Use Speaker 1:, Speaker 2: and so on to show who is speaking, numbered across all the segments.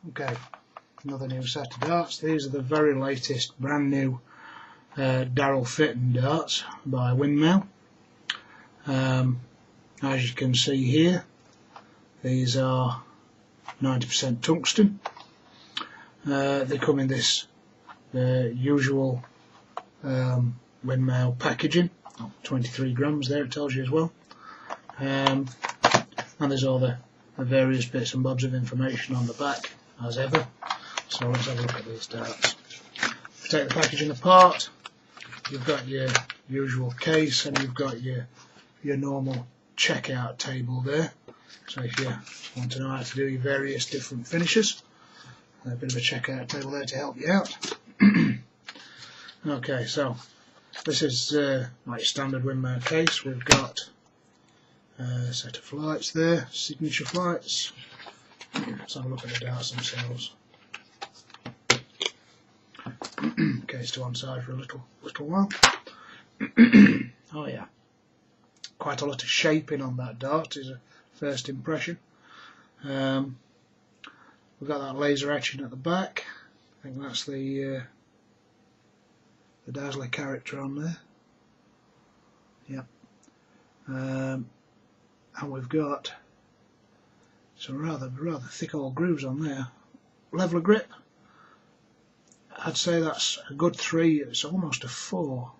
Speaker 1: Okay, another new set of darts. These are the very latest, brand new Darryl Fitton darts by Winmau. As you can see here, these are 90% tungsten. They come in this usual Winmau packaging, 23 grams there, it tells you as well. And there's all the various bits and bobs of information on the back, as ever. So let's have a look at these darts. If you take the packaging apart, you've got your usual case and you've got your normal checkout table there. So if you want to know how to do your various different finishes, a bit of a checkout table there to help you out. Okay, so this is like standard Winmau case. We've got a set of flights there, signature flights. Let's have a look at the darts themselves. Case to one side for a little while. Oh yeah, quite a lot of shaping on that dart is a first impression. We've got that laser etching at the back. I think that's the Dazzler character on there. Yep. And we've got some rather thick old grooves on there. Level of grip, I'd say that's a good 3. It's almost a 4.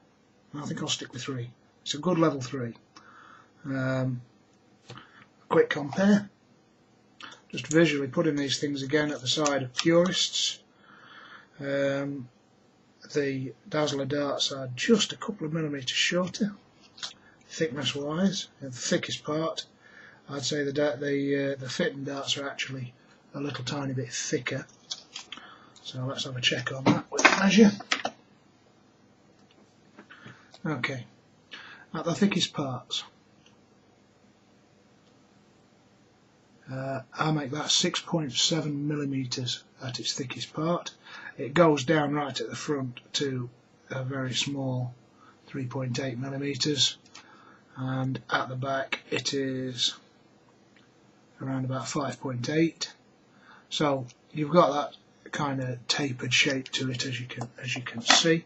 Speaker 1: I think I'll stick with 3. It's a good level 3. Quick compare. Just visually putting these things again at the side of purists. The Dazzler darts are just a couple of millimetres shorter, thickness wise. The thickest part, I'd say the Fitton darts are actually a little tiny bit thicker. So let's have a check on that with a measure. Okay, at the thickest parts, I make that 6.7 millimetres at its thickest part. It goes down right at the front to a very small 3.8 millimetres, and at the back it is around about 5.8. So you've got that kind of tapered shape to it, as you can see.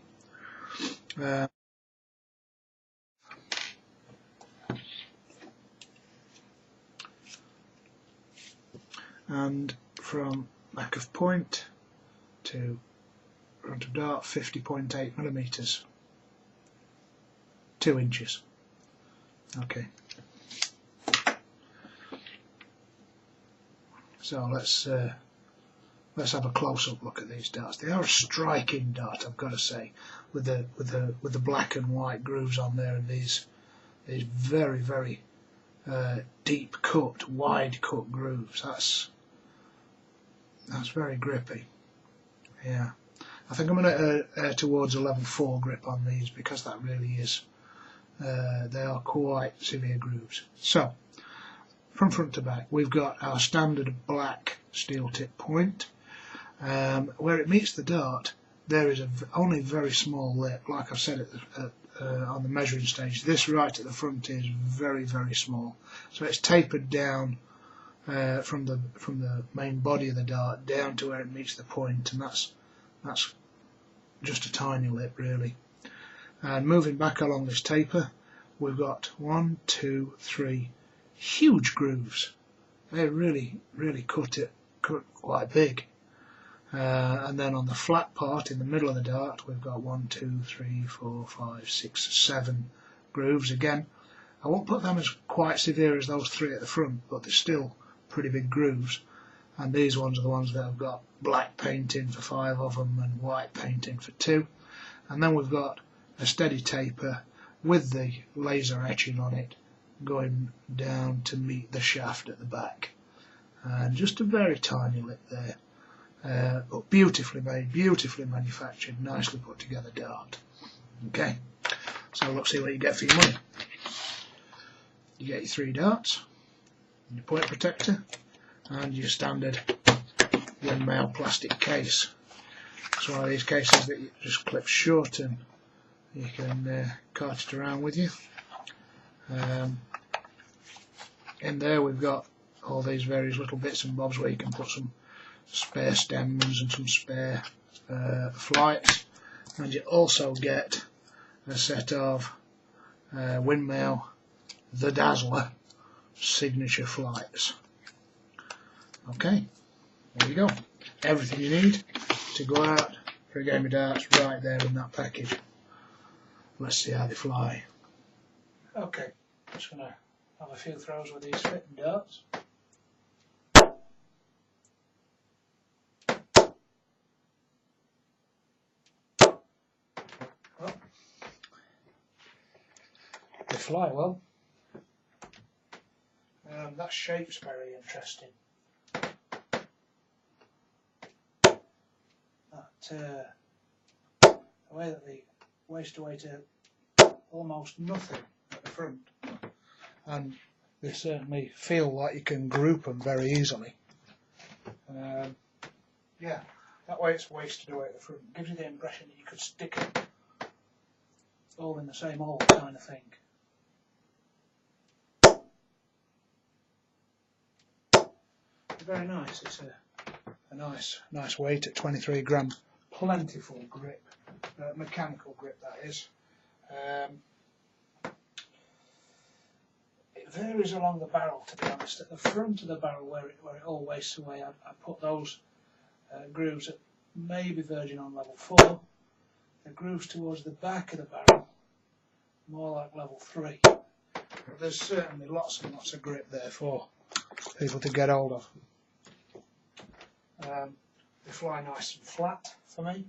Speaker 1: And from back of point to front of dart, 50.8 millimetres, 2 inches. Okay. So let's have a close-up look at these darts. They are a striking dart, I've got to say, with the black and white grooves on there, and these very deep cut, wide cut grooves. That's very grippy. Yeah, I think I'm going to err towards a level 4 grip on these, because that really is. They are quite severe grooves. So, from front to back, we've got our standard black steel tip point. Where it meets the dart, there is only a very small lip. Like I've said on the measuring stage, this right at the front is very small. So it's tapered down from the main body of the dart down to where it meets the point, and that's just a tiny lip really. And moving back along this taper, we've got 1, 2, 3 huge grooves. They really cut quite big. And then on the flat part in the middle of the dart, we've got 1, 2, 3, 4, 5, 6, 7 grooves. Again, I won't put them as quite severe as those 3 at the front, but they're still pretty big grooves. And these ones are the ones that have got black painting for 5 of them and white painting for 2. And then we've got a steady taper with the laser etching on it going down to meet the shaft at the back. And just a very tiny lip there. But beautifully made, beautifully manufactured, nicely put together dart. Okay, so let's see what you get for your money. You get your 3 darts, your point protector, and your standard Winmau plastic case. It's one of these cases that you just clip shut and you can cart it around with you. In there we've got all these various little bits and bobs where you can put spare stems and some spare flights, and you also get a set of Winmau the Dazzler signature flights. Okay, there you go. Everything you need to go out for a game of darts right there in that package. Let's see how they fly. Okay, just going to have a few throws with these Fitton darts. Well, they fly well. That shape's very interesting. That the way that they waste away to almost nothing at the front, and they certainly feel like you can group them very easily. Yeah, that way it's wasted away at the front. It gives you the impression that you could stick them all in the same hole kind of thing. Very nice. It's a nice weight at 23 gram. Plentiful grip, mechanical grip that is. It varies along the barrel, to be honest. At the front of the barrel where it all wastes away, I put those grooves at maybe verging on level 4. The grooves towards the back of the barrel, more like level 3. But there's certainly lots and lots of grip there for people to get hold of. They fly nice and flat for me.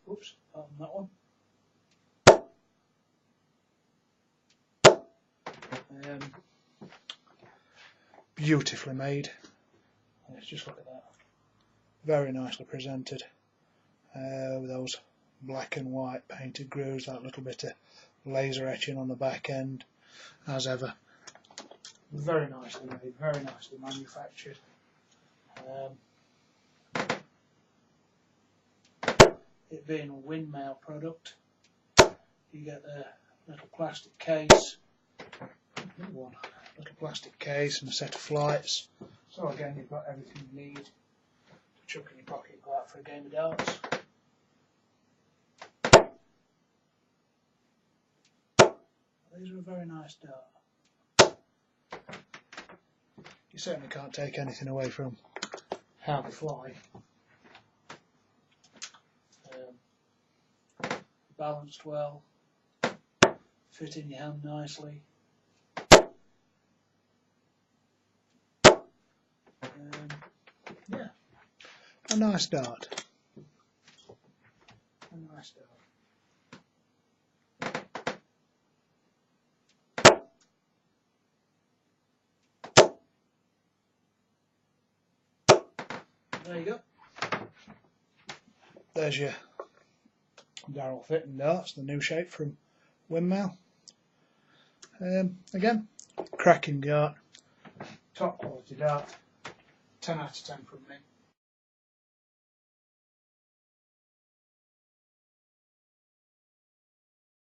Speaker 1: Oops, on that one. Beautifully made. Let's just look at that. Very nicely presented. With those black and white painted grooves, that little bit of laser etching on the back end, as ever. Very nicely made, very nicely manufactured. It being a Winmau product, you get a little plastic case, little plastic case and a set of flights. So again, you've got everything you need to chuck in your pocket and go out for a game of darts. These are a very nice dart. You certainly can't take anything away from how they fly. Balanced well, fit in your hand nicely. Yeah, a nice dart. A nice dart. There you go. There's your Darryl Fitton darts, the new shape from Winmau. Again, cracking dart, top quality dart, 10 out of 10 from me.